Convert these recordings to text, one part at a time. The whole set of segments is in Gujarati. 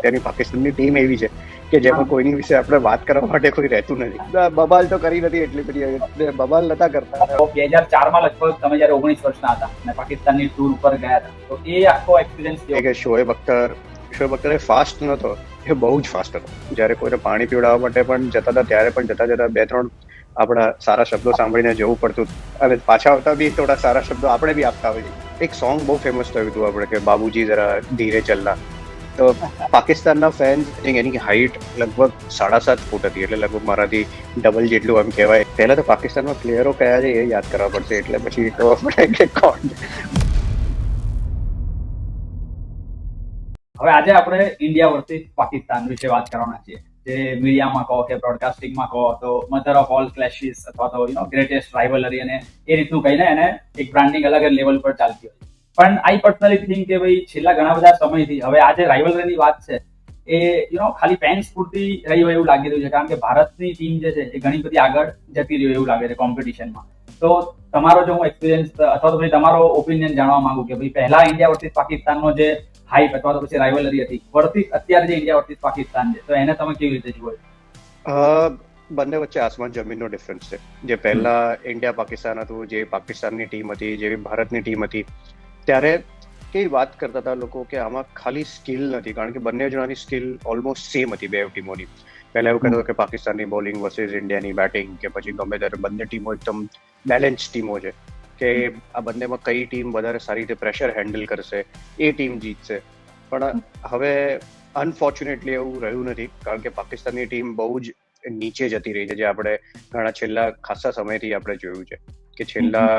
અત્યારની પાકિસ્તાનની ટીમ એવી છે કે જેમાં કોઈની વિશે આપણે વાત કરવા માટે કોઈ રહેતું નથી. બબાલ તો કરી નથી એટલી બધી, બબાલ નતા કરતા. 2004 લગભગ તમે જયારે 19 વર્ષના હતા અને પાકિસ્તાનની ટૂર ઉપર ગયા હતા, તો એ આખો એક્સપિરિયન્સ કે શોએબ અખ્તર ફાસ્ટ નતો, એ બહુ જ ફાસ્ટ હતો. જયારે કોઈને પાણી પીવડાવવા માટે પણ જતા હતા ત્યારે પણ જતા 2-3 આપણા સારા શબ્દો સાંભળીને જવું પડતું, અને પાછા આવતા બી થોડા સારા શબ્દો આપણે બી આપતા હોય. એક સોંગ બહુ ફેમસ થયું હતું આપણે કે બાબુજી જરા ધીરે ચલના. તો પાકિસ્તાનના ફેન્સ, એની હાઈટ લગભગ 7.5 ફૂટ હતી, એટલે લગભગ મારાથી ડબલ જેટલું એમ કહેવાય. પહેલા તો પાકિસ્તાનમાં પ્લેયરો કયા છે એ યાદ કરવા પડશે, એટલે પછી ખબર પડે કે કોણ. હવે આજે આપણે ઇન્ડિયા વર્સિસ પાકિસ્તાન વિશે વાત કરવાના છીએ. જે મીડિયામાં કહો કે બ્રોડકાસ્ટિંગમાં કહો તો મધર ઓફ ઓલ ક્લેશિસ અથવા તો ગ્રેટેસ્ટ રાઇવલરી, અને એ રીતનું કહીને એને એક બ્રાન્ડિંગ અલગ જ લેવલ પર ચાલતી હોય. પણ આઈ પર્સનલી થિંક કે ભાઈ છેલ્લા ઘણા બધા સમયથી હવે આ જે રાઇવલરીની વાત છે એ ખાલી ફેન્સ પૂરતી રહી હોય એવું લાગી રહ્યું છે, કારણ કે ભારતની ટીમ જે છે એ ઘણી બધી આગળ જતી રહી એવું લાગે છે કોમ્પિટિશનમાં. તો તમારો જો હું એક્સપિરિયન્સ અથવા તો ભાઈ તમારો ઓપિનિયન જાણવા માંગુ કે ભાઈ પહેલા ઇન્ડિયા વર્સિસ પાકિસ્તાનનો જે હાઈપ અથવા તો પછી રાઇવલરી હતી વર્સિસ અત્યારે જે ઇન્ડિયા વર્સિસ પાકિસ્તાન છે, તો એને તમે કેવી રીતે જુઓ? બંને વચ્ચે આસમાન જમીનનો ડિફરન્સ છે. જે પહેલા ઇન્ડિયા પાકિસ્તાન હતું, જે પાકિસ્તાનની ટીમ હતી, જેવી ભારતની ટીમ હતી, ત્યારે કેવી વાત કરતા હતા લોકો કે આમાં ખાલી સ્કિલ નથી, કારણ કે બંને જણાની સ્કિલ ઓલમોસ્ટ સેમ હતી બે ટીમોની. પહેલા એવું કહેતું કે પાકિસ્તાનની બોલિંગ વર્સિસ ઇન્ડિયાની બેટિંગ, કે પછી ગમે ત્યારે બંને ટીમો એકદમ બેલેન્સ ટીમો છે, કે આ બંનેમાં કઈ ટીમ વધારે સારી રીતે પ્રેશર હેન્ડલ કરશે એ ટીમ જીતશે. પણ હવે અનફોર્ચ્યુનેટલી એવું રહ્યું નથી, કારણ કે પાકિસ્તાનની ટીમ બહુ જ નીચે જતી રહી છે. જે આપણે ઘણા છેલ્લા ખાસા સમયથી આપણે જોયું છે કે છેલ્લા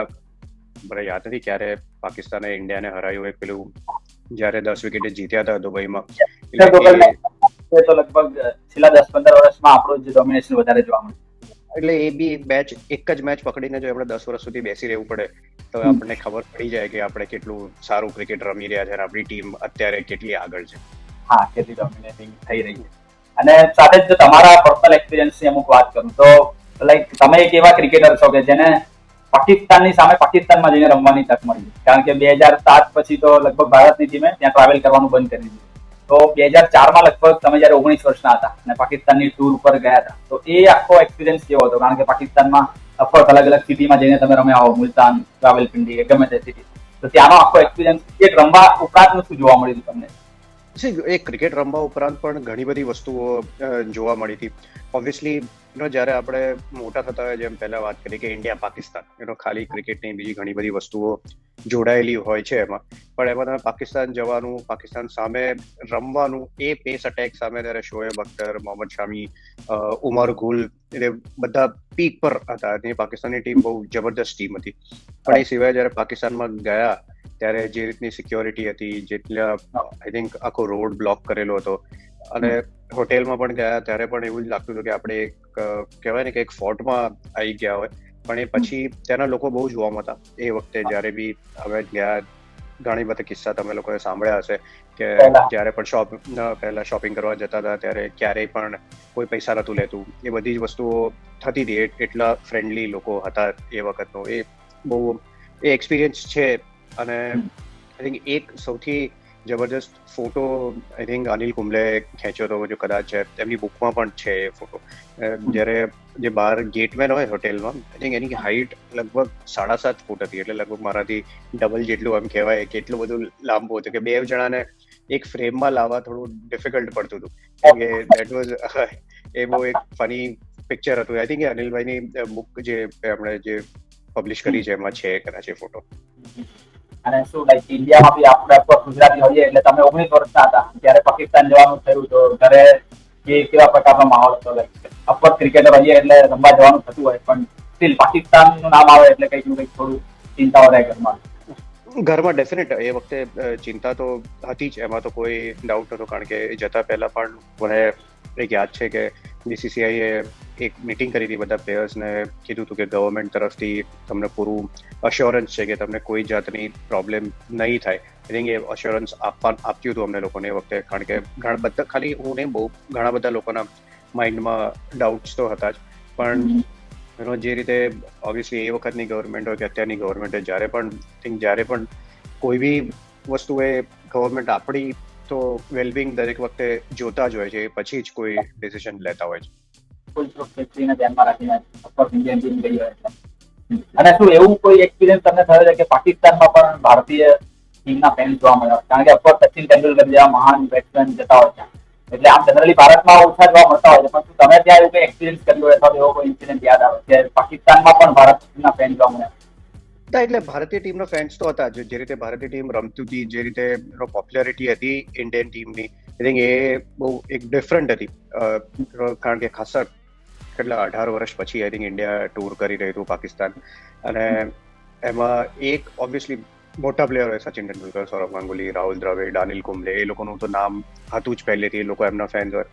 મને યાદ નથી ક્યારે પાકિસ્તાને ઇન્ડિયાને હરાયું, એક પેલું જયારે 10 વિકેટે જીત્યા હતા દુબઈમાં. તો લગભગ છેલ્લા 10-15 વર્ષમાં આપણું જ ડોમિનેશન વધારે જોવા મળ્યું. એટલે એ બી મેચ, એક જ મેચ પકડીને જો આપણે 10 વર્ષ સુધી બેસી રહેવું પડે તો આપણને ખબર પડી જાય કે આપણે કેટલું સારું ક્રિકેટ રમી રહ્યા છે અને આપણી ટીમ અત્યારે કેટલી આગળ છે. હા, કેટલી ડોમિનેટિંગ થઈ રહી છે. અને સાથે જ તમારા પર્સનલ એક્સપિરિયન્સની અમુક વાત કરું તો લાઈક તમે એક એવા ક્રિકેટર છો કે જેને પાકિસ્તાનની સામે પાકિસ્તાનમાં જઈને રમવાની તક મળી, કારણ કે 2007 પછી તો લગભગ ભારતની ટીમે ત્યાં ટ્રાવેલ કરવાનું બંધ કરી દીધું. તો 2004 લગભગ તમે જયારે 19 વર્ષના હતા અને પાકિસ્તાનની ટૂર ઉપર ગયા હતા, તો એ આખો એક્સપિરિયન્સ કેવો હતો? કારણ કે પાકિસ્તાનમાં ઓફકોર્સ અલગ અલગ સિટીમાં જઈને તમે રમ્યા હો, મુલતાન, રાવલપિંડી કે ગમે તે સિટી, તો ત્યાંનો આખો એક્સપિરિયન્સ એક રમવા ઉપરાંતનું શું જોવા મળ્યું તમને? એ ક્રિકેટ રમવા ઉપરાંત પણ ઘણી બધી વસ્તુઓ જોવા મળી હતી. ઓબ્વિયસલી જ્યારે આપણે મોટા થતા હોય, જેમ પહેલા વાત કરી કે ઇન્ડિયા પાકિસ્તાન, ખાલી ક્રિકેટની બીજી ઘણી બધી વસ્તુઓ જોડાયેલી હોય છે એમાં. પણ એમાં તમે પાકિસ્તાન જવાનું, પાકિસ્તાન સામે રમવાનું, એ પેસ અટેક સામે ત્યારે શોએબ અખ્તર, મોહમ્મદ શામી, ઉમર ગુલ, એટલે બધા પીક પર હતા. પાકિસ્તાનની ટીમ બહુ જબરદસ્ત ટીમ હતી. પણ એ સિવાય જયારે પાકિસ્તાનમાં ગયા ત્યારે જે રીતની સિક્યોરિટી હતી, જેટલા આઈ થિંક આખો રોડ બ્લોક કરેલો હતો, અને હોટેલમાં પણ ગયા ત્યારે પણ એવું જ લાગતું હતું કે આપણે એક કહેવાય ને કે એક ફોર્ટમાં આવી ગયા હોય. પણ એ પછી ત્યાંના લોકો બહુ જ વોર્મ હતા એ વખતે. જ્યારે બી હવે ગયા, ઘણી બધા કિસ્સા તમે લોકોએ સાંભળ્યા હશે કે જ્યારે પણ પહેલા શોપિંગ કરવા જતા હતા ત્યારે ક્યારેય પણ કોઈ પૈસા નતું લેતું. એ બધી જ વસ્તુઓ થતી હતી. એટલા ફ્રેન્ડલી લોકો હતા એ વખતનો. એ બહુ એ એક્સપિરિયન્સ છે. અને આઈ થિંક એક સૌથી જબરદસ્ત photo I think Anil Kumble ખેંચ્યો હતો, જો કદાચ એમની બુકમાં પણ છે એ ફોટો. જ્યારે જે બહાર ગેટમેન હોય હોટેલમાં, આઈ થિંક એની હાઈટ લગભગ 7.5 ફૂટ હતી, એટલે લગભગ મારાથી ડબલ જેટલું એમ કહેવાય કે એટલું બધું લાંબુ હતું કે બે જણાને એક ફ્રેમમાં લાવવા થોડું ડિફિકલ્ટ પડતું હતું. કેમ કે દેટ વોઝ એ બહુ એક ફની પિક્ચર હતું. આઈ થિંક અનિલભાઈની બુક જે આપણે જે પબ્લિશ કરી છે એમાં છે કદાચ એ ફોટો. અને શું લાઈક ઇન્ડિયામાં બી આપણે ગુજરાતી હોઈએ, એટલે તમે 19 વર્ષના હતા ત્યારે પાકિસ્તાન જવાનું થયું, તો ઘરે કેવા પ્રકારનો માહોલ હતો? લાઈક અફકોર્સ ક્રિકેટર હોઈએ એટલે રમવા જવાનું થતું હોય, પણ સ્ટીલ પાકિસ્તાનનું નામ આવે એટલે કંઈક થોડું ચિંતાઓ રહે ઘરમાં. ડેફિનેટ એ વખતે ચિંતા તો હતી જ, એમાં તો કોઈ ડાઉટ નતો. કારણ કે જતા પહેલા પણ મને એક યાદ છે કે બીસીસીઆઈએ એક મીટિંગ કરી હતી બધા પ્લેયર્સને, કીધું હતું કે ગવર્મેન્ટ તરફથી તમને પૂરું અશ્યોરન્સ છે કે તમને કોઈ જાતની પ્રોબ્લેમ નહીં થાય. આઈ થિંક એ અશ્યોરન્સ આપ્યું હતું અમને લોકોને એ વખતે. કારણ કે ઘણા બધા, ખાલી હું નહીં, બહુ ઘણા બધા લોકોના માઇન્ડમાં ડાઉટ્સ તો હતા જ. પણ જે રીતે ઓબ્વિયસલી એ વખતની ગવર્મેન્ટ હોય કે અત્યારની ગવર્મેન્ટ હોય, જ્યારે પણ કોઈ બી વસ્તુ એ ગવર્મેન્ટ આપણી તો વેલબિંગ દરેક વખતે જોતા જ હોય છે, પછી જ કોઈ ડિસિઝન લેતા હોય છે. ફૂલ સેફ્ટીને ધ્યાનમાં રાખીને ઓફકોર્સ ઇન્ડિયન ટીમ ગઈ હોય એટલે. અને શું એવું કોઈ એક્સપિરિયન્સ તમને થયો છે કે પાકિસ્તાનમાં પણ ભારતીય ટીમના ફેન્સ જોવા મળ્યા? કારણ કે ઓફકોર્સ સચિન તેંડુલકર જેવા મહાન બેટ્સમેન જતા હોય છે, એટલે આમ જનરલી ભારતમાં ઓછા જોવા મળતા હોય છે, પણ શું તમે ત્યાં એવું કોઈ એક્સપિરિયન્સ કર્યું હોય અથવા એવો કોઈ ઇન્સિડન્ટ યાદ આવે કે પાકિસ્તાનમાં પણ ભારતના ફેન જોવા મળ્યા? એટલે ભારતીય ટીમનો ફેન્સ તો હતા જ, જે રીતે ભારતીય ટીમ રમતી હતી, જે રીતે પોપ્યુલારિટી હતી ઇન્ડિયન ટીમની, આઈ થિંક એ બહુ એક ડિફરન્ટ હતી. કારણ કે ખાસા કેટલા 18 વર્ષ પછી આઈ થિંક ઇન્ડિયા ટૂર કરી રહ્યું હતું પાકિસ્તાન, અને એમાં એક ઓબ્વિયસલી મોટા પ્લેયર હોય, સચિન તેંડુલકર, સૌરવ ગાંગુલી, રાહુલ દ્રવિડ, અનિલ કુંબલે, એ લોકોનું તો નામ હતું જ પહેલેથી, એ લોકો એમના ફેન્સ હોય.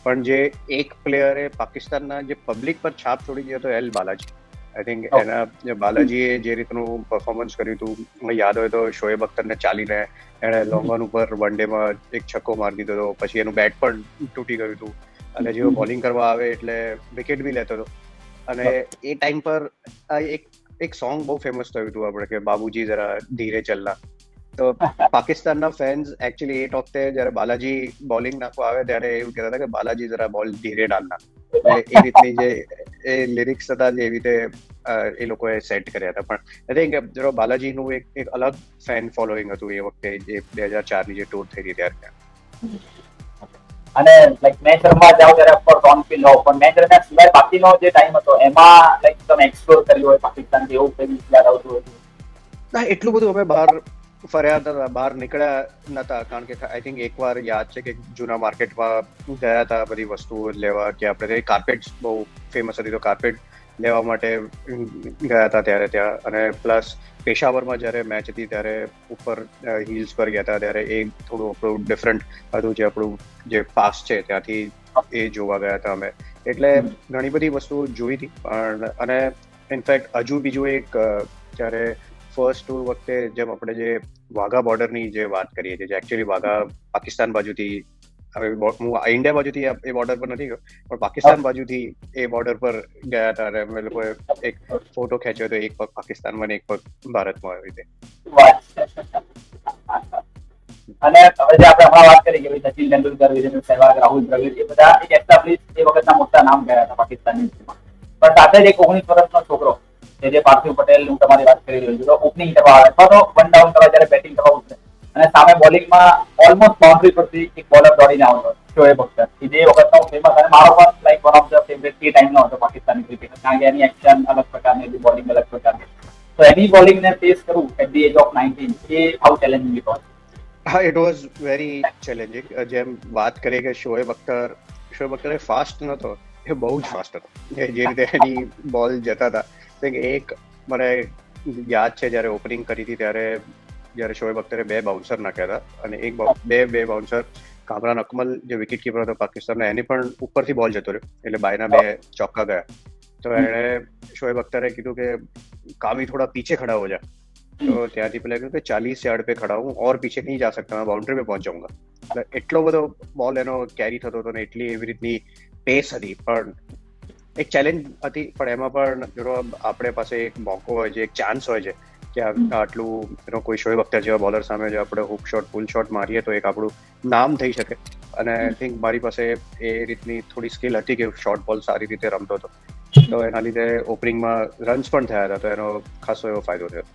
પણ જે એક પ્લેયરે પાકિસ્તાનના જે પબ્લિક પર છાપ છોડી દીધો હતો, એલ બાલાજી. આઈ થિંક એના બાલાજીએ જે રીતનું પરફોર્મન્સ કર્યું હતું, મને યાદ હોય તો શોએબ અખ્તરને ચાલીને એણે લોંગ ઓન ઉપર વન ડેમાં એક છક્કો મારી દીધો હતો, પછી એનું બેટ પણ તૂટી ગયું હતું, અને જેવો બોલિંગ કરવા આવે એટલે વિકેટ બી લેતો હતો. અને એ ટાઈમ પર એક સોંગ બહુ ફેમસ થયું હતું આપણે, કે બાબુજી જરા ધીરે ચલના. તો પાકિસ્તાનના ફેન્સ એકચ્યુઅલી એ વખતે જયારે બાલાજી બોલિંગ નાખવા આવે ત્યારે એવું કહેતા હતા કે બાલાજી જરા બોલ ધીરે ડાલના. એટલે એ રીતની જે એ લિરિક્સ હતા, જે રીતે એ લોકોએ સેટ કર્યા હતા. પણ આઈ થિંક બાલાજીનું એક અલગ ફેન ફોલોઈંગ હતું એ વખતે, જે 2004ની જે ટૂર થઈ હતી ત્યારે. અને લાઈક મેચ રમવા જાવ ત્યારે ઓફકોર્સ ઓન ફિલ્ડ હો, પણ મેચ રમ્યા સિવાય બાકીનો જે ટાઈમ હતો એમાં લાઈક તમે એક્સપ્લોર કર્યું હોય પાકિસ્તાન, એવું કંઈ યાદ આવતું હોય? ના, એટલું બધું અમે બહાર ફર્યા હતા, બહાર નીકળ્યા નતા, કારણ કે આઈ થિંક એકવાર યાદ છે કે જૂના માર્કેટમાં ગયા હતા બધી વસ્તુઓ લેવા, કે આપણે કાર્પેટ બહુ ફેમસ હતી, તો કાર્પેટ લેવા માટે ગયા હતા ત્યારે ત્યાં. અને પ્લસ પેશાવરમાં જ્યારે મેચ હતી ત્યારે ઉપર હિલ્સ પર ગયા હતા, ત્યારે એ થોડું આપણું ડિફરન્ટ હતું, જે આપણું જે પાસ છે ત્યાંથી એ જોવા ગયા હતા અમે. એટલે ઘણી બધી વસ્તુઓ જોઈ હતી. પણ અને ઇનફેક્ટ હજુ બીજું એક, જ્યારે ફર્સ્ટ ટૂર વખતે જેમ આપણે જે વાઘા બોર્ડરની જે વાત કરીએ છીએ, જે એકચ્યુઅલી વાઘા પાકિસ્તાન બાજુથી, હવે હું ઇન્ડિયા બાજુથી એ બોર્ડર પર નથી ગયો, પણ પાકિસ્તાન બાજુથી એ બોર્ડર પર ગયા હતા, અને અમે લોકોએ એક ફોટો ખેંચ્યો હતો, એક પગ પાકિસ્તાનમાં ને એક પગ ભારતમાં, આવી રીતે. અને હવે જે આપણે હમણાં વાત કરી કે સચિન તેંડુલકર, વિરેન્દ્ર સહેવાગ, રાહુલ દ્રવિડ, એ બધા એક એસ્ટાબ્લિશ એ વખતના મોટા નામ ગયા હતા પાકિસ્તાનની ટીમમાં. પણ સાથે જ એક 19 વર્ષનો છોકરો જે પાર્થિવ પટેલ, હું તમારી વાત કરી રહ્યો છું, તો ઓપનિંગ કરવા આવે અથવા તો વન ડાઉન કરવા જયારે બેટિંગ કરવા ઉતરે, અને સામે બોલિંગમાં ઓલમોસ્ટ બાઉન્ડ્રી પરથી એક બોલર દોડીને આવતો શોએબ અખ્તર, જે વખતનો ફેમસ, અને મારો પણ like one of the favourite એ ટાઈમનો હતો પાકિસ્તાની ક્રિકેટ, કારણ કે એની એક્શન અલગ પ્રકારની, બોલિંગ અલગ પ્રકારની. તો એની બોલિંગને ફેસ કરવું એટ ધી એજ ઓફ 19, એ હાઉ ચેલેન્જિંગ ઇટ વોઝ? હા, ઇટ વોઝ વેરી ચેલેન્જિંગ. જેમ વાત કરીએ કે શોએબ અખ્તર એ ફાસ્ટ નતો, એ બહુ જ ફાસ્ટ હતો. જે રીતે એની બોલ જતા હતા, એક મને યાદ છે જ્યારે ઓપનિંગ કરી હતી ત્યારે, જ્યારે શોએબ અખ્તરે 2 બાઉન્સર નાખ્યા હતા, અને બે બાઉન્સર કામરાન અકમલ જે વિકેટ કીપર હતો પાકિસ્તાનનો, એની પણ ઉપરથી બોલ જતો રહ્યો, એટલે બાયના 2 ચોક્કા ગયા. તો એણે શોએબ અખ્તરે કીધું કે કામી થોડા પીછે ખડા હો જા. તો ત્યાંથી પેલા કહ્યું કે 40 યાર્ડ पे खड़ा हूँ और पीछे नहीं जा सकता, मैं बाउंड्री पे पहुंच जाऊंगा. એટલે એટલો બધો બોલ એનો કેરી થતો હતો ને એટલી એવી રીતની પેસ હતી. પણ એક ચેલેન્જ હતી, પણ એમાં પણ આપણે પાસે એક મોકો હોય છે, એક ચાન્સ હોય છે કે આટલું કોઈ શોએબ અખ્તર જેવા બોલર સામે જો આપણે હુક શોટ, પુલ શોટ મારીએ તો એક આપણું નામ થઈ શકે. અને આઈ થિંક મારી પાસે એ રીતની થોડી સ્કિલ હતી કે શોર્ટ બોલ સારી રીતે રમતો હતો, તો એના લીધે ઓપનિંગમાં રન્સ પણ થયા હતા, તો એનો ખાસો એવો ફાયદો થયો.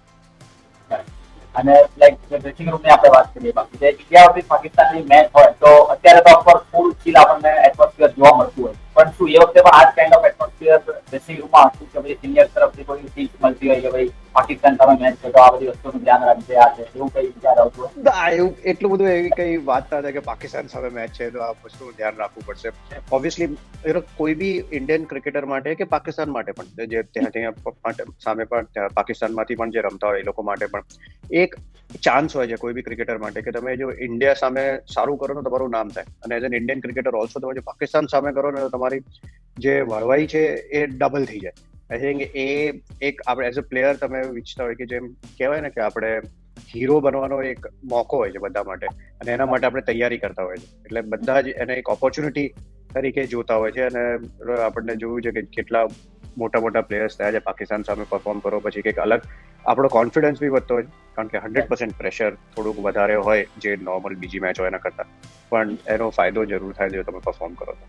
અને લાઈક ડ્રેસિંગ રૂમની આપણે વાત કરીએ, બાકી જે ઇન્ડિયા વર્સિસ પાકિસ્તાનની મેચ હોય તો અત્યારે તો ઓફકોર્સ ફૂલ ચીલ આપણને એટમોસ્ફિયર જોવા મળતું હોય, પણ શું એ વખતે પણ આ જ કાઇન્ડ ઓફ એટમોસ્ફિયર ડ્રેસિંગ રૂમમાં હતું કે ભાઈ સિનિયર તરફથી કોઈ ટીપ્સ મળતી હોય કે ભાઈ પાકિસ્તાન સામે મેચ છે તો આ બધી વસ્તુનું ધ્યાન રાખજે, આ છે એવું કઈ વિચાર આવતું હોય? એવું એટલું બધું એવી કઈ વાત ના થાય કે પાકિસ્તાન સામે મેચ છે તો આ વસ્તુનું ધ્યાન રાખવું પડશે. ઓબ્વિયસલી કોઈ બી ઇન્ડિયન ક્રિકેટર માટે કે પાકિસ્તાન માટે પણ, જે ત્યાં સામે પણ પાકિસ્તાનમાંથી પણ જે રમતા હોય એ લોકો માટે પણ એક ચાન્સ હોય છે કોઈ બી ક્રિકેટર માટે, કે તમે જો ઇન્ડિયા સામે સારું કરો તો તમારું નામ થાય, અને as an Indian cricketer also તમે જો પાકિસ્તાન સામે કરો ને તો તમારી જે વળવાઈ છે એ ડબલ થઈ જાય. આઈ થિંક એ એક આપણે એઝ અ પ્લેયર તમે વિચારતા હોય કે જેમ કહેવાય ને કે આપણે હીરો બનવાનો એક મોકો હોય છે બધા માટે, અને એના માટે આપણે તૈયારી કરતા હોય છે. એટલે બધા જ એને એક ઓપોર્ચ્યુનિટી તરીકે જોતા હોય છે. અને આપણને જોયું છે કે કેટલા મોટા મોટા પ્લેયર્સ થયા છે પાકિસ્તાન સામે પરફોર્મ કરો પછી કંઈક અલગ આપણો કોન્ફિડન્સ બી વધતો હોય, કારણ કે 100% પ્રેશર થોડુંક વધારે હોય જે નોર્મલ બીજી મેચ હોય એના કરતા, પણ એનો ફાયદો જરૂર થાય જો તમે પરફોર્મ કરો તો.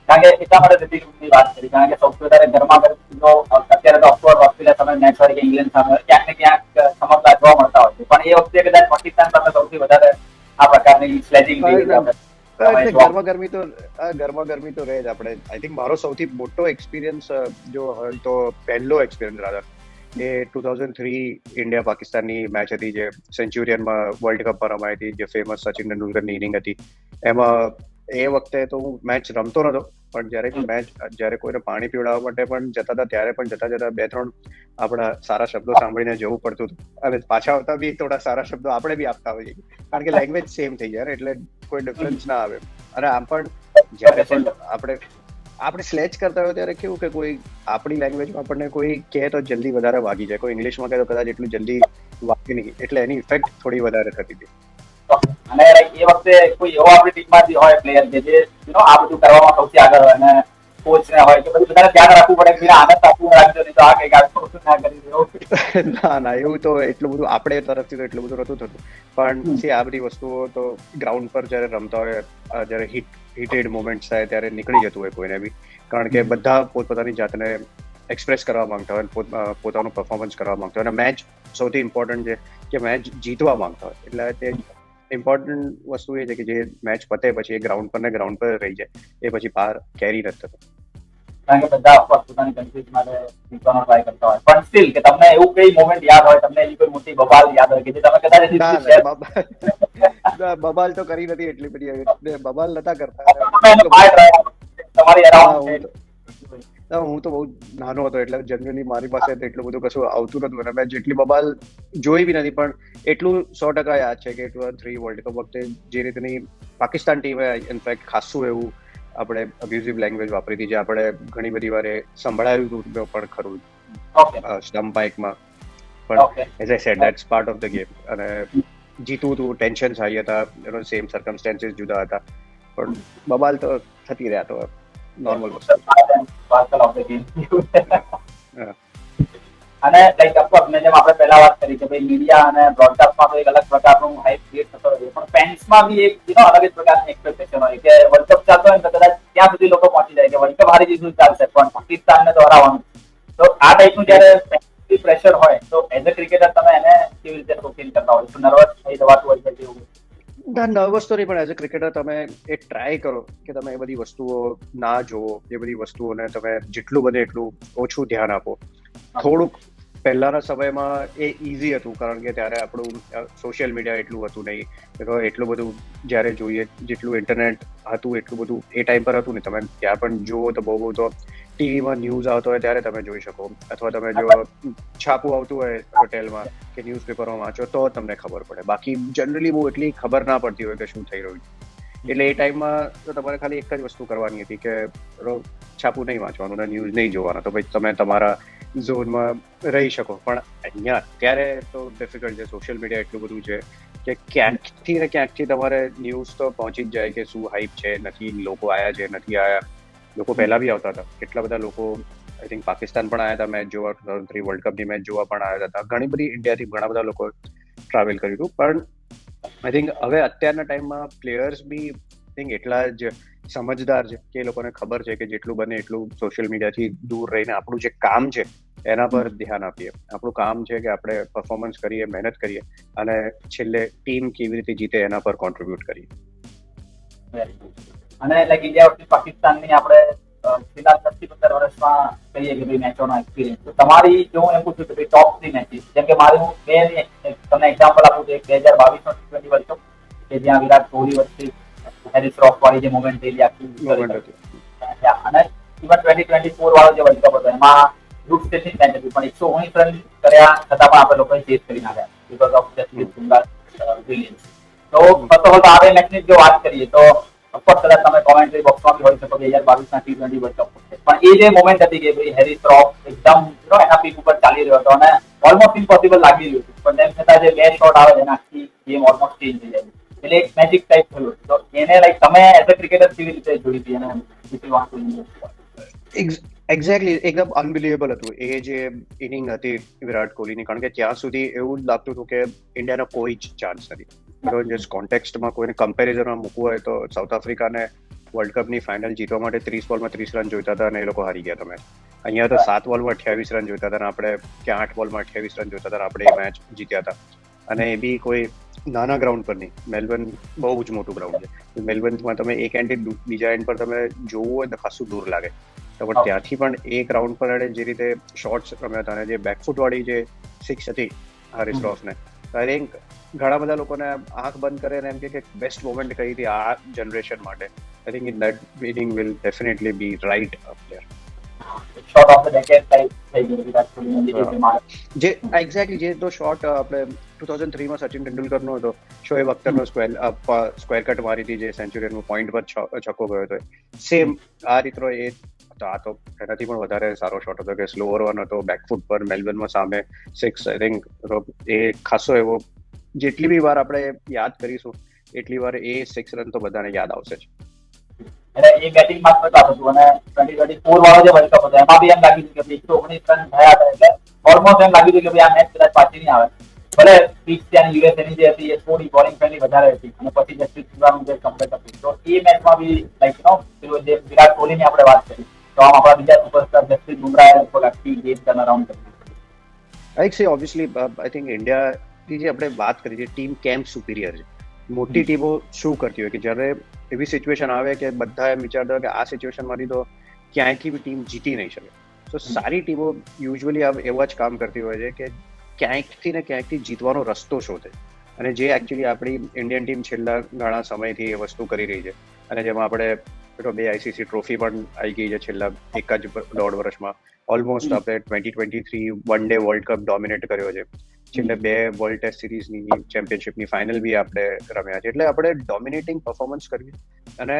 કારણ કે એટલા માટે રિતિકની વાત કરી, કારણ કે સૌથી વધારે ગરમા ગરમીનો અત્યારે તો ઓફકોર્સ ઓસ્ટ્રેલિયા સામે મેચ હોય કે ઇંગ્લેન્ડ સામે હોય, ક્યાંક ને ક્યાંક સમજદાર જોવા મળતા હોય છે, પણ એ વખતે કદાચ પાકિસ્તાન સામે સૌથી વધારે આ પ્રકારની સ્લેજિંગ જેવી એટલે ગરમા ગરમી તો રહે જ. આપણે આઈ થિંક મારો સૌથી મોટો એક્સપિરિયન્સ જો હોય તો પહેલો એક્સપિરિયન્સ રાધર એ 2003 ઇન્ડિયા પાકિસ્તાનની મેચ હતી જે સેન્ચુરિયનમાં વર્લ્ડ કપ પર રમાઈ હતી, જે ફેમસ સચિન તેંડુલકરની ઇનિંગ હતી. એમાં એ વખતે તો હું મેચ રમતો નતો, પણ જ્યારે કોઈને પાણી પીવડાવવા માટે પણ જતા હતા ત્યારે પણ જતા 2-3 આપણા સારા શબ્દો સાંભળીને જવું પડતું હતું, અને પાછા આવતા બી થોડા સારા શબ્દો આપણે બી આપતા હોઈએ, કારણ કે લેંગ્વેજ સેમ થઈ જાય એટલે કોઈ ડિફરન્સ ના આવે. અને આમ પણ જ્યારે પણ આપણે સ્લેચ કરતા હોય ત્યારે કેવું કે કોઈ આપણી લેંગ્વેજમાં આપણને કોઈ કહે તો જલ્દી વધારે વાગી જાય, કોઈ ઇંગ્લિશમાં કહે તો કદાચ એટલું જલ્દી વાગે નહીં, એટલે એની ઇફેક્ટ થોડી વધારે થતી હતી. અને એ વખતે કોઈ એવો આપણી ટીમમાંથી હોય પ્લેયર કે જે આ બધું કરવામાં સૌથી આગળ હોય, અને કોચ ને હોય કે બધું બધાને ધ્યાન રાખવું પડે કે આનંદ આપવું રાખજો, નહીં તો આ કઈક આગળ ના કરી ના એવું તો એટલું બધું આપણે તરફથી તો એટલું બધું નતું થતું, પણ આ બધી વસ્તુઓ તો ગ્રાઉન્ડ પર જ્યારે રમતા હોય, જ્યારે હિટેડ મોમેન્ટ્સ થાય ત્યારે નીકળી જતું હોય કોઈને બી, કારણ કે બધા પોતપોતાની જાતને એક્સપ્રેસ કરવા માંગતા હોય, પોતાનું પરફોર્મન્સ કરવા માંગતા હોય, અને મેચ સૌથી ઇમ્પોર્ટન્ટ છે કે મેચ જીતવા માંગતા હોય, એટલે તે ઇમ્પોર્ટન્ટ વસ્તુ એ છે કે જે મેચ પતે પછી એ ગ્રાઉન્ડ પર રહી જાય, એ પછી બહાર કેરી નથી થતો. કારણ કે બધા પોતાની કન્ફ્યુઝ માટે જીતવાનો ટ્રાય કરતા હોય, પણ સ્ટીલ કે તમને એવું કઈ મોમેન્ટ યાદ હોય, તમને એવી કોઈ મોટી બબાલ યાદ હોય કે જે તમે કદાચ બબાલ તો કરી નથી, એટલી બધી બબાલ નતા કરતા. તમારી અરાઉન્ડ હું તો બહુ નાનો હતો એટલે જનરલી મારી પાસે એટલું બધું કશું આવતું નતું, અને મેં જેટલી બબાલ જોઈ બી નથી, પણ એટલું 100% યાદ છે કે 2003 વર્લ્ડ કપ વખતે જે રીતની પાકિસ્તાન ટીમે ઇનફેક્ટ ખાસું એવું આપણે અબ્યુઝિવ લેંગ્વેજ વાપરી હતી, જે આપણે ઘણી બધી વાર સંભળાયું હતું પણ ખરું સ્ટમ્પ બાઇકમાં, પણ as I said that's part of the game. અને જીતવું હતું, ટેન્શન હાઈ હતા, સેમ સર્કમસ્ટેન્સીસ જુદા હતા, પણ બબાલ તો થતી રહ્યા તો નોર્મલ વસ્તુ. અને લાઈક ઓફકોર્સ મેં જેમ આપણે પહેલા વાત કરી કે ભાઈ મીડિયા અને બ્રોડકાસ્ટમાં તો એક અલગ પ્રકારનું હાઇપ ક્રિએટ થતો હોય, પણ ફેન્સમાં બી એક અલગ જ પ્રકારની એક્સપેક્ટેશન હોય કે વર્લ્ડ કપ ચાલતો હોય તો કદાચ ત્યાં સુધી લોકો પહોંચી જાય કે વર્લ્ડ કપ હારી જીતવું ચાલશે પણ પાકિસ્તાનને તો હરાવવાનું. તો આ ટાઈપનું જયારે પ્રેશર હોય તો એઝ અ ક્રિકેટર તમે એને કેવી રીતે ફીલ કરતા હોય? નર્વસ થઈ જવાતું હોય છે કેવું? નર્વસ તો નહીં, પણ એઝ અ ક્રિકેટર તમે એ ટ્રાય કરો કે તમે એ બધી વસ્તુઓ ના જોવો, એ બધી વસ્તુઓને તમે જેટલું બને એટલું ઓછું ધ્યાન આપો. થોડુંક પહેલાના સમયમાં એ ઇઝી હતું, કારણ કે ત્યારે આપણું સોશિયલ મીડિયા એટલું હતું નહીં, એટલું બધું જ્યારે જોઈએ જેટલું ઇન્ટરનેટ હતું એટલું બધું એ ટાઈમ પર હતું નહીં. તમે ત્યાં પણ જુઓ તો બહુ તો ટીવીમાં ન્યૂઝ આવતો હોય ત્યારે તમે જોઈ શકો, અથવા તમે જો છાપું આવતું હોય હોટેલમાં કે ન્યૂઝપેપરમાં વાંચો તો તમને ખબર પડે, બાકી જનરલી બહુ એટલી ખબર ના પડતી હોય કે શું થઈ રહ્યું છે. એટલે એ ટાઈમમાં તો તમારે ખાલી એક જ વસ્તુ કરવાની હતી કે છાપું નહીં વાંચવાનું ને ન્યૂઝ નહીં જોવાના, તો ભાઈ તમે તમારા ઝોનમાં રહી શકો. પણ અહીંયા અત્યારે તો ડિફિકલ્ટ છે, સોશિયલ મીડિયા એટલું બધું છે કે ક્યાંકથી ને ક્યાંકથી તમારે ન્યૂઝ તો પહોંચી જ જાય કે શું હાઈપ છે, નથી લોકો આવ્યા છે, નથી આવ્યા. લોકો પહેલા બી આવતા હતા, કેટલા બધા લોકો આઈ થિંક પાકિસ્તાન પણ આવ્યા હતા મેચ જોવા, 2003 વર્લ્ડ કપની મેચ જોવા પણ આવ્યા હતા. ઘણી બધી ઇન્ડિયાથી ઘણા બધા લોકો ટ્રાવેલ કર્યું હતું, પણ આઈ થિંક હવે અત્યારના ટાઈમમાં પ્લેયર્સ બી આઈ થિંક એટલા જ સમજદાર છે કે એ લોકોને ખબર છે કે જેટલું બને એટલું સોશિયલ મીડિયાથી દૂર રહીને આપણું જે કામ છે એના પર ધ્યાન આપીએ. આપણું કામ છે કે આપણે પરફોર્મન્સ કરીએ, મહેનત કરીએ, અને છેલ્લે ટીમ કેવી રીતે જીતે એના પર કોન્ટ્રીબ્યુટ કરીએ. અને લાઈક ઇન્ડિયા વર્સિસ પાકિસ્તાનની આપણે છેલ્લા 10-15 વર્ષમાં કહીએ કે ભાઈ મેચોનો એક્સપિરિયન્સ, તો તમારી જો હું એમ પૂછું કે ભાઈ ટોપ 3 મેચીસ, જેમ કે મારું તમને એક્ઝામ્પલ આપું તો 2022નો T20 વર્લ્ડ કપ કે જ્યાં વિરાટ કોહલી વચ્ચે હેરિસ શ્રોફ વાળી જે મોમેન્ટ થયેલી આખી, અને ઇવન 2024 વાળો જે વર્લ્ડ કપ હતો એમાં ગ્રુપ સ્ટેજની મેચ હતી, પણ 119 રન કર્યા છતાં પણ આપણે લોકોએ ચેસ કરી નાખ્યા બીકોઝ ઓફ જસપ્રીત બુમરાહ બ્રિલિયન્સ. તો આ બે મેચની જો વાત કરીએ તો ઓફકોર્સ કદાચ તમે કોમેન્ટ્રી બોક્સમાં બી હોઈ શકો 2022ના T20 વર્લ્ડ કપ, પણ એ જે મોમેન્ટ હતી કે ભાઈ હેરિસ શ્રોફ એકદમ એના પીક ઉપર ચાલી રહ્યો હતો અને ઓલમોસ્ટ ઇમ્પોસિબલ લાગી રહ્યું હતું, પણ તેમ છતાં જે બે શોટ આવે એના આખી ગેમ ઓલમોસ્ટ ચેન્જ થઈ જાય, એટલે એક મેજિક ટાઈપ થયું. તો એને લાઈક તમે એઝ અ ક્રિકેટર કેવી રીતે જોઈ હતી? એક્ઝેક્ટલી એકદમ અનબિલિવેબલ હતું એ જે ઇનિંગ હતી વિરાટ કોહલીની, કારણ કે ત્યાં સુધી એવું જ લાગતું હતું કે ઇન્ડિયાનો કોઈ જ ચાન્સ નથી. બરોબર, જે કોન્ટેક્સ્ટમાં કોઈને કમ્પેરિઝનમાં મૂકવું હોય તો સાઉથ આફ્રિકાને વર્લ્ડ કપની ફાઇનલ જીતવા માટે 30 બોલમાં 30 રન જોઈતા હતા અને એ લોકો હારી ગયા હતા મેચ. અહીંયા તો 7 બોલમાં 28 રન જોઈતા હતા અને આપણે ત્યાં 8 બોલમાં 28 રન જોઈતા હતા અને આપણે એ મેચ જીત્યા હતા. અને એ બી કોઈ નાના ગ્રાઉન્ડ પર નહીં, મેલબર્ન બહુ જ મોટું ગ્રાઉન્ડ છે. મેલબર્નમાં તમે એક એન્ડ બીજા એન્ડ પર તમે જોવું હોય તો ખાસું દૂર લાગે. તો પણ ત્યાંથી પણ એ ગ્રાઉન્ડ પર એણે જે રીતે શોર્ટ્સ રમ્યા હતા અને જે બેકફૂટ વાળી જે સિક્સ હતી હારિસ રોફને, આઈ થિંક ઘણા બધા લોકોને આંખ બંધ કરે ને એમ કે બેસ્ટ મોમેન્ટ કઈ હતી આ જનરેશન માટે. I think that winning will definitely be right up there. Short of the decade થઈ ગયું વિરાટ કોહલી જે એક્ઝેક્ટલી જે તો શોટ આપણે 2003માં સચિન તેંડુલકરનો હતો, શોએબ અખ્તરનો સ્ક્વેર કટ મારી હતી જે સેન્ચુરીનો પોઈન્ટ પર છક્કો ગયો હતો, સેમ આ રીતનો એ તો આ તો એનાથી પણ વધારે સારો શોટ હતો કે સ્લોઅર વન હતો બેકફૂટ પર મેલબર્નમાં સામે સિક્સ. આઈ થિંક એ ખાસો એવો જેટલી બી વાર આપણે યાદ કરીશું એટલી વાર એ 6 રન તો બધાને યાદ આવશે જ. એટલે એ બેટિંગ માં પ્રતાપ હતું અને 2024 વાળો જે વર્લ્ડ કપ હતો એમાં બી એમ લાગ્યું કે 119 રન થયા હતા એટલે ઓલમોસ્ટ એમ લાગ્યું કે આ મેચ કદાચ પાછી નહીં આવે. ભલે પીચ ત્યાં યુએસએની જે હતી એ થોડી બોલિંગ ફ્રેન્ડલી વધારે હતી અને પછી જસપ્રીત બુમરાહનું જે કમ્બેક હતું તો એ મેચમાં બી લાઈક પેલું જે વિરાટ કોહલીની આપણે વાત કરી તો આમ આપણા બીજા સુપરસ્ટાર જસપ્રીત બુમરાહે લગભગ આખી ગેમ ટર્ન અરાઉન્ડ કરી. આઈ સે ઓબ્વિયસલી આઈ થિંક ઇન્ડિયાની જે આપણે વાત કરી છે ટીમ કેમ સુપિરિયર છે. મોટી ટીમો શું કરતી હોય કે જ્યારે એવી સિચ્યુએશન આવે કે બધા એમ વિચારતા હોય કે આ સિચ્યુએશનમાંથી તો ક્યાંયથી બી ટીમ જીતી નહીં શકે. તો સારી ટીમો યુઝ્યુઅલી એવા જ કામ કરતી હોય છે કે ક્યાંકથી ને ક્યાંકથી જીતવાનો રસ્તો શોધે. અને જે એકચ્યુઅલી આપણી ઇન્ડિયન ટીમ છેલ્લા ઘણા સમયથી એ વસ્તુ કરી રહી છે. અને જેમાં આપણે 2 આઈસીસી ટ્રોફી પણ આવી ગઈ છે છેલ્લા 1.5 વર્ષમાં. ઓલમોસ્ટ આપણે 2023 one day world cup dominate કર્યો છે. છેલ્લે 2 વર્લ્ડ ટેસ્ટ સિરીઝની ચેમ્પિયનશિપની ફાઇનલ બી આપણે રમ્યા છે. એટલે આપણે ડોમિનેટિંગ પરફોર્મન્સ કરવી અને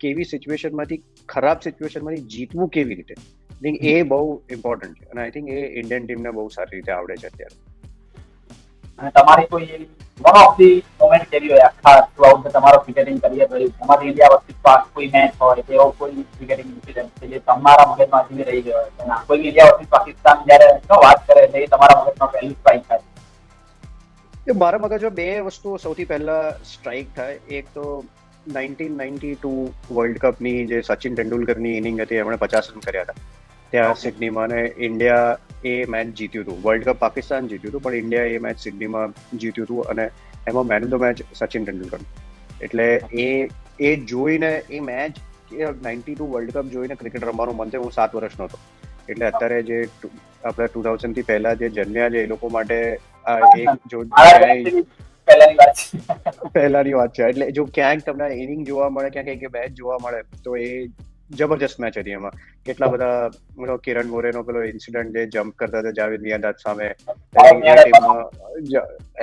કેવી સિચ્યુએશનમાંથી ખરાબ સિચ્યુએશનમાંથી જીતવું કેવી રીતે, આઈ થિંક એ બહુ ઇમ્પોર્ટન્ટ છે. અને આઈ થિંક એ ઇન્ડિયન ટીમને બહુ સારી રીતે આવડે છે અત્યારે. અને તમારી કોઈ એવી વન ઓફ ધી મોમેન્ટ કેવી હોય આખા થ્રુઆઉટ તમારો ક્રિકેટિંગ કરિયર રહ્યું તમારી ઇન્ડિયા વર્સિસ કોઈ મેચ હોય એવો કોઈ ક્રિકેટિંગ ઇન્સિડન્ટ કે જે તમારા મગજમાં જીવી રહી ગયો હોય કોઈ ઇન્ડિયા વર્સિસ પાકિસ્તાન જયારે વાત કરે એટલે એ તમારા મગજમાં પહેલું સ્ટ્રાઇક થાય? મારા મગજમાં 2 વસ્તુઓ સૌથી પહેલા સ્ટ્રાઇક થાય. એક તો 1992 વર્લ્ડ કપની જે સચિન તેંડુલકરની ઇનિંગ હતી, એમણે 50 રન કર્યા હતા ત્યાં સિડનીમાં અને ઇન્ડિયા એ મેચ જીત્યું હતું. વર્લ્ડ કપ પાકિસ્તાન જીત્યું હતું પણ ઇન્ડિયા એ મેચ સિડનીમાં જીત્યું હતું અને એમાં man of the match Sachin Tendulkar. એટલે એ જોઈને એ મેચ 92 વર્લ્ડ કપ જોઈને ક્રિકેટ રમવાનું મન થયું. હું 7 વર્ષનો હતો. એટલે અત્યારે જે આપણે 2000 થી પહેલા જે જન્મ્યા છે એ લોકો માટે એક જો પહેલાની વાત છે. એટલે જો ક્યાંક તમને ઇનિંગ જોવા મળે, ક્યાંક એક મેચ જોવા મળે તો એ જબરજસ્ત મેચ હતી. એમાં કેટલા બધા કિરણ મોરેનો પેલો ઇન્સિડન્ટ જે જમ્પ કરતા હતા જાવેદ મિયાંદાદ સામે,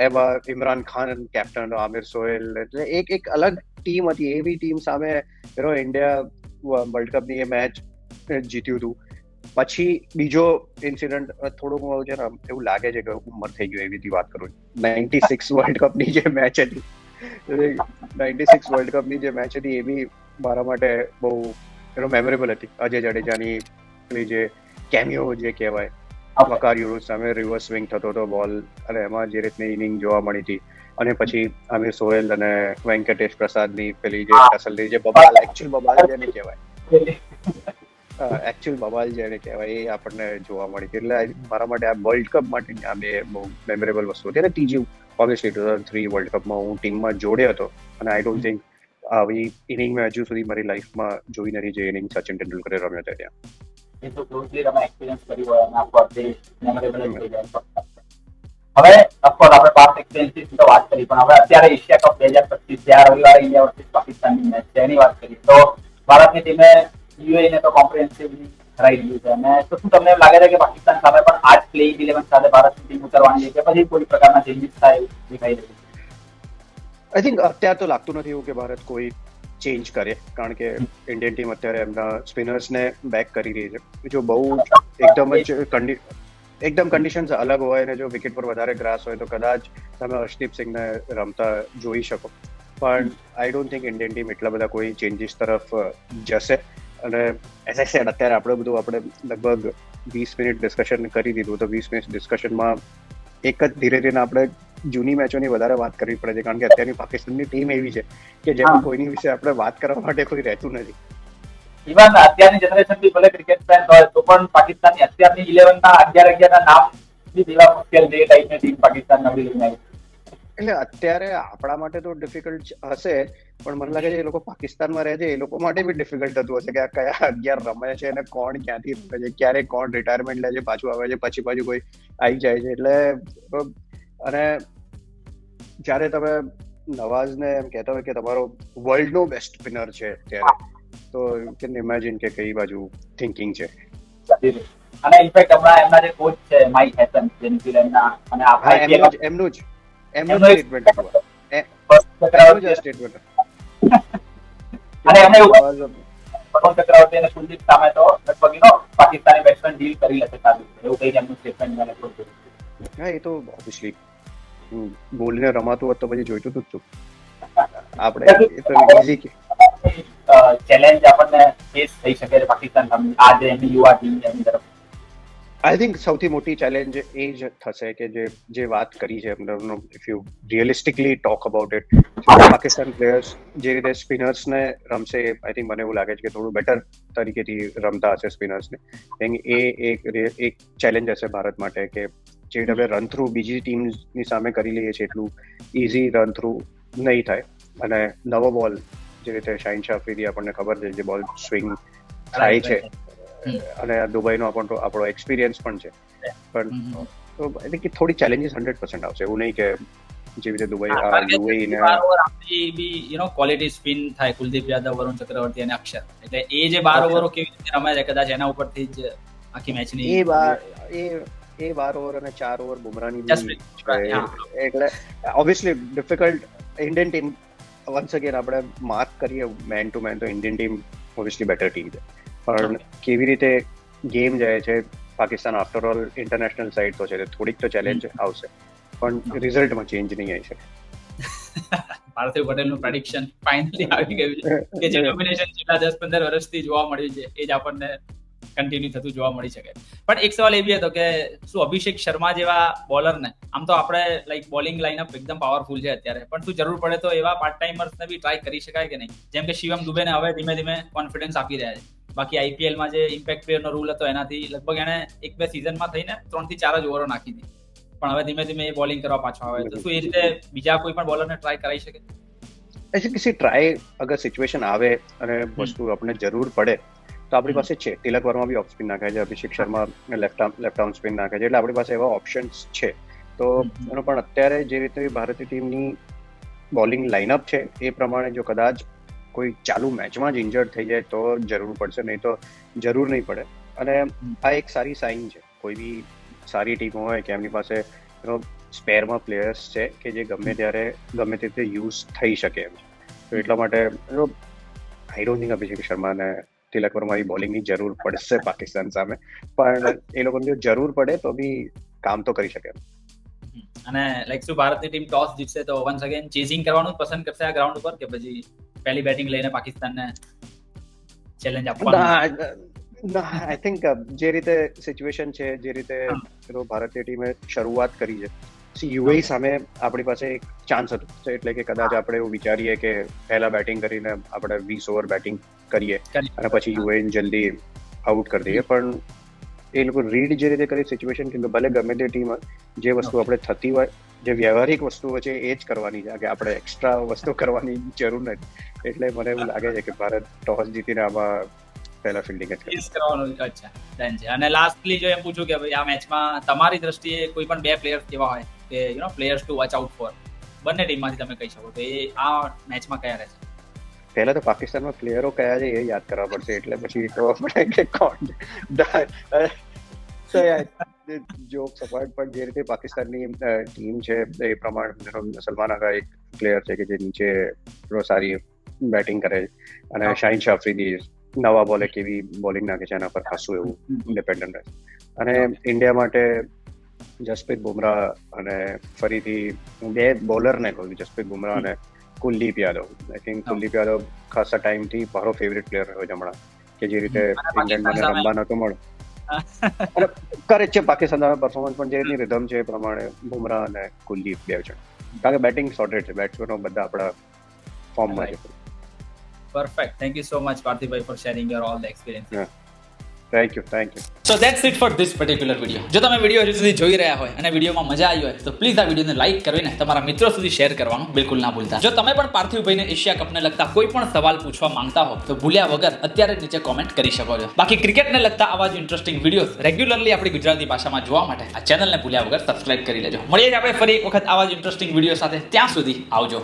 એમાં ઇમરાન ખાન કેપ્ટન, આમિર સોહેલ, એટલે એક અલગ ટીમ હતી. એવી ટીમ સામે ઇન્ડિયા વર્લ્ડ કપની એ મેચ જીત્યું હતું. પછી બીજો ઇન્સિડન્ટ થોડુંક છે ને એવું લાગે છે કે ઉંમર થઈ ગયું એવી વાત કરું. 96 વર્લ્ડ કપની જે મેચ હતી 96 વર્લ્ડ કપની જે મેચ હતી એ બી મારા માટે બહુ મેમોરેબલ હતી. અજય જાડેજાની પેલી જે કેમિયો જે કહેવાય, વકાર યુનુસ સામે રિવર્સ સ્વિંગ થતો હતો બોલ અને એમાં જે રીતની ઇનિંગ જોવા મળી હતી. અને પછી આમિર સોહેલ અને વેંકટેશ પ્રસાદની પેલી જે અસલની જે બબાલ, એકચ્યુઅલ બબાલ જેને કહેવાય, એકચ્યુઅલ બબાલ જેને કહેવાય એ આપણને જોવા મળી હતી. એટલે મારા માટે આ વર્લ્ડ કપ માટે આ 2 બહુ મેમોરેબલ વસ્તુ હતી. અને ત્રીજી ઓબ્વિયસલી 2003 વર્લ્ડ કપમાં હું ટીમમાં જોડ્યો હતો અને આઈ ડોન્ટ થિંક આવી ઇનિંગ મેં હજુ સુધી મારી લાઈફમાં જોઈ નથી જે ઇનિંગ સચિન તેંડુલકરે રમ્યો હતો ત્યાં. એ તો ક્લોઝલી તમે એક્સપિરિયન્સ કર્યું હોય અને આખો દેશ મેમોરેબલ થઈ જાય. હવે ઓફકોર્સ આપણે પાસ્ટ એક્સપિરિયન્સની તો વાત કરી પણ હવે અત્યારે એશિયા કપ 2025 જ્યાં રવિવારે ઇન્ડિયા વર્સિસ પાકિસ્તાનની મેચ છે એની વાત કરી તો ભારતની ટીમે યુએઈને તો કોમ્પ્રિહેન્સિવલી હરાઈ દીધું છે. અને તો શું તમને એમ લાગે છે કે પાકિસ્તાન સામે પણ આ જ પ્લેઇંગ 11 સાથે ભારતની ટીમ ઉતરવાની છે કે પછી કોઈ પ્રકારના ચેન્જીસ થાય એવું દેખાઈ રહ્યું છે? આઈ થિંક અત્યારે તો લાગતું નથી એવું કે ભારત કોઈ ચેન્જ કરે, કારણ કે ઇન્ડિયન ટીમ અત્યારે એમના સ્પિનર્સને બેક કરી રહી છે. જો બહુ એકદમ કન્ડિશન્સ અલગ હોય અને જો વિકેટ પર વધારે ગ્રાસ હોય તો કદાચ તમે હર્ષદીપ સિંહને રમતા જોઈ શકો. પણ I don't think Indian team એટલા બધા કોઈ ચેન્જીસ તરફ જશે. અને એઝ આઈ સેડ અત્યારે આપણે લગભગ 20 મિનિટ ડિસ્કશન કરી દીધું, તો 20 મિનિટ ડિસ્કશનમાં એક જ ધીરે ધીરે આપણે જૂની મેચોની વધારે વાત કરવી પડે છે, કારણ કે અત્યારની પાકિસ્તાનની ટીમ એવી છે કે જેમાં કોઈની વિશે આપણે વાત કરવા માટે કોઈ રહેતું નથી. ઇવન અત્યારની જનરેશન બી ભલે ક્રિકેટ ફેન હોય તો પણ પાકિસ્તાનની અત્યારની 11 ના 11 ના નામ બી દેવા મુશ્કેલ છે, એ ટાઈપની ટીમ પાકિસ્તાન નવી લઈને આવી. એટલે અત્યારે આપણા માટે તો ડિફિકલ્ટ હશે, પણ મને લાગે છે એ લોકો પાકિસ્તાનમાં રહે છે એ લોકો માટે બી ડિફિકલ્ટ થતું હશે કે આ કયા 11 રમે છે અને કોણ ક્યાંથી રમે છે, ક્યારે કોણ રિટાયરમેન્ટ લે છે, પાછું આવે છે, પછી પાછું કોઈ આવી જાય છે. એટલે અને જ્યારે તમે નવાઝને એમ કહેતા હોય કે તમારો વર્લ્ડનો બેસ્ટ સ્પિનર છે ત્યારે, તો યુ કેન ઇમેજિન કે કઈ બાજુ થિંકિંગ છે. અને ઇનફેક્ટ હમણાં એમના જે કોચ છે માઇક હેસન, જે ન્યુઝીલેન્ડના, અને હા, એમનું જ સ્ટેટમેન્ટ હતું. એમનું જ સ્ટેટમેન્ટ. અને એમને એવું વરુણ ચક્રવર્તી અને કુલદીપ સામે તો લગભગ પાકિસ્તાની બેટ્સમેન ડીલ કરી લેશે સારું, એવું કઈ એમનું સ્ટેટમેન્ટ મેં જોયું. હા, એ તો ઓબ્વિયસલી બોલીને રમાતું હોત તો પછી જોઈતું હતું જ શું. આપણે એ તો ઈઝી કે ચેલેન્જ આપણને ફેસ થઈ શકે છે પાકિસ્તાન સામે આજે એમની યુવા ટીમ એમની તરફ. આઈ થિંક સૌથી મોટી ચેલેન્જ એ જ થશે કે જે વાત કરી છે, if you realistically talk about it, Pakistan players જે રીતે સ્પિનર્સને રમશે, આઈ થિંક મને એવું લાગે છે કે થોડું બેટર તરીકેથી રમતા હશે સ્પિનર્સને. એ એક ચેલેન્જ હશે ભારત માટે કે જે રીતે આપણે રન થ્રુ બીજી ટીમની સામે કરી લઈએ છીએ એટલું ઇઝી રન થ્રુ નહીં થાય. અને નવો બોલ જે રીતે શાહિન શાહ આફ્રિદી આપણને ખબર છે જે બોલ સ્વિંગ થાય છે, અને દુબઈનો આપણો એક્સપિરિયન્સ પણ છે, પણ તો આઈ થિંક થોડી ચેલેન્જીસ 100% આવશે. એવું નહીં કે જેવી રીતે દુબઈ યુએઈ ને બી ક્વોલિટી સ્પિન થાય, કુલદીપ યાદવ, વરુણ ચક્રવર્તી અને અક્ષર, એટલે એ જે 12 ઓવરો કેવી રીતે રમાય છે કદાચ એના ઉપરથી જ આખી મેચની એ 12 ઓવર અને 4 ઓવર બુમરાહની બી છે. એટલે obviously difficult. Indian team once again આપણે માર્ક કરીએ મેન ટુ મેન તો Indian team obviously better team છે, પણ કેવી રીતે ગેમ જાય છે, Pakistan after all international side તો છે, થોડીક તો ચેલેન્જ આવશે, પણ રિઝલ્ટમાં ચેન્જ નહીં આવી શકે. પાર્થિવ પટેલનું પ્રેડિક્શન ફાઇનલી આવી ગયું છે કે જે ડોમિનેશન છેલ્લા 10-15 વર્ષથી જોવા મળ્યું છે એ જ આપણને કન્ટિન્યુ થતું જોવા મળી શકે. પણ એક સવાલ એ બી હતો કે શું અભિષેક શર્મા જેવા બોલરને, આમ તો આપણે લાઈક બોલિંગ લાઇનઅપ એકદમ પાવરફુલ છે અત્યારે, પણ શું જરૂર પડે તો એવા પાર્ટ ટાઈમર્સને બી ટ્રાય કરી શકાય કે નહીં? જેમ કે શિવમ દુબેને હવે ધીમે ધીમે કોન્ફિડન્સ આપી રહ્યા છે. બાકી આઈપીએલમાં જે ઇમ્પેક્ટ પ્લેયરનો રૂલ હતો એનાથી લગભગ એને 1-2 સિઝનમાં થઈને 3 થી 4 જ ઓવરો નાખી હતી, પણ હવે ધીમે ધીમે એ બોલિંગ કરવા પાછો આવે તો શું એ રીતે બીજા કોઈ પણ બોલરને ટ્રાય કરાવી શકે? ऐसे किसी ट्राई अगर सिचुएशन આવે અને વસ્તુ આપણે જરૂર પડે તો આપણી પાસે છે. તિલક વર્મા બી ઓફ સ્પિન નાખે છે, અભિષેક શર્મા લેફ્ટ આર્મ સ્પિન નાખે છે, એટલે આપણી પાસે એવા ઓપ્શન્સ છે. તો એનો પણ અત્યારે જે રીતે ભારતીય ટીમની બોલિંગ લાઇનઅપ છે એ પ્રમાણે જો કદાચ કોઈ ચાલુ મેચમાં જ ઇન્જર્ડ થઈ જાય તો જરૂર પડશે, નહીં તો જરૂર નહીં પડે. અને આ એક સારી સાઇન છે કોઈ બી સારી ટીમ હોય કે એમની પાસે સ્પેરમાં પ્લેયર્સ છે કે જે ગમે ત્યારે ગમે તે રીતે યુઝ થઈ શકે એમ. તો એટલા માટે આઈ ડોન્ટ થિંક અભિષેક શર્માને તિલક વર્માની બોલિંગની જરૂર પડશે પાકિસ્તાન સામે, પણ એ લોકોને જો જરૂર પડે તો બી કામ તો કરી શકે. અને લાઈક શું ભારતની ટીમ ટોસ જીતશે તો વન્સ અગેન ચેઝિંગ કરવાનું પસંદ કરશે આ ગ્રાઉન્ડ ઉપર, કે પછી પહેલી બેટિંગ લઈને પાકિસ્તાનને ચેલેન્જ આપવાનું? આઈ થિંક જે રીતે સિચ્યુએશન છે, જે રીતે ભારતીય ટીમે શરૂઆત કરી છે, યુએઈ સામે આપણી પાસે એક ચાન્સ હતો, એટલે કે કદાચ આપણે એવું વિચારીએ કે પહેલા બેટિંગ કરીને આપણે 20 ઓવર બેટિંગ કરીએ અને પછી યુએઈ જલ્દી આઉટ કરી દઈએ. પણ એ લોકો રીડ જે રીતે કરી સિચ્યુએશન કે ભલે ગમે તે ટીમ જે વસ્તુ આપણે થતી હોય, જે વ્યવહારિક વસ્તુઓ છે એ જ કરવાની છે, કે આપણે એક્સ્ટ્રા વસ્તુ કરવાની જરૂર નથી. એટલે મને એવું લાગે છે કે ભારત ટોસ જીતીને આમાં પહેલા ફિલ્ડિંગ જ કરવાનું. અચ્છા, ડન છે. અને લાસ્ટલી જો એમ પૂછું કે ભાઈ આ મેચમાં તમારી દ્રષ્ટિએ કોઈ પણ 2 પ્લેયર્સ કેવા હોય કે players two watch out for, બંને ટીમમાંથી તમે કહી શકો તો એ આ મેચમાં કયા રહેશે? પહેલા તો પાકિસ્તાનમાં પ્લેયરો કયા છે એ યાદ કરવા પડશે, એટલે પછી ખબર પડે કે કોણ. જોક સપાટ, પણ જે રીતે પાકિસ્તાનની ટીમ છે એ પ્રમાણે સલમાન આગા એક પ્લેયર છે કે જે નીચે સારી બેટિંગ કરે છે, અને શાહિન શાહ આફ્રિદી નવા બોલે કેવી બોલિંગ નાખે છે એના પર ખાસું એવું ડિપેન્ડન્ટ રહે. અને ઇન્ડિયા માટે જસપ્રીત બુમરાહ અને ફરીથી 2 બોલરને કહું, જસપ્રીત બુમરાહ અને કુલદીપ યાદવ. આઈ થિંક કુલદીપ યાદવ ખાસા ટાઈમથી મારો ફેવરેટ પ્લેયર રહ્યો છે હમણાં, કે જે રીતે ઇંગ્લેન્ડ મને સામે. રમવા નતો મળે અને કરે જ છે પાકિસ્તાન સામે પરફોર્મન્સ પણ જે રીતની રિધમ છે એ પ્રમાણે બુમરાહ અને કુલદીપ બે છે કારણ કે બેટિંગ સોર્ટેડ છે બેટ્સમેનો બધા આપણા ફોર્મમાં છે Perfect. Thank you so much, Parthibai, for sharing your all the experience. Thank you So that's it for this particular video. જો તમે વિડીયો હજુ સુધી જોઈ રહ્યા હોય અને વિડીયોમાં મજા આવી હોય તો પ્લીઝ આ વિડીયોને લાઈક કરીને તમારા મિત્રો સુધી શેર કરવાનું બિલકુલ ના ભૂલતા. જો તમે પણ પાર્થિવભાઈને એશિયા કપને લગતા કોઈ પણ સવાલ પૂછવા માંગતા હો તો ભૂલ્યા વગર અત્યારે નીચે કોમેન્ટ કરી શકો છો. બાકી ક્રિકેટને લગતા આવા જ ઇન્ટરેસ્ટિંગ વિડીયોઝ રેગ્યુલરલી આપણી ગુજરાતી ભાષામાં જોવા માટે આ ચેનલને ભૂલ્યા વગર સબસ્ક્રાઇબ કરી લેજો. મળીએ જ આપણે ફરી એક વખત આવા જ ઇન્ટરેસ્ટિંગ વિડીયો સાથે. ત્યાં સુધી આવજો.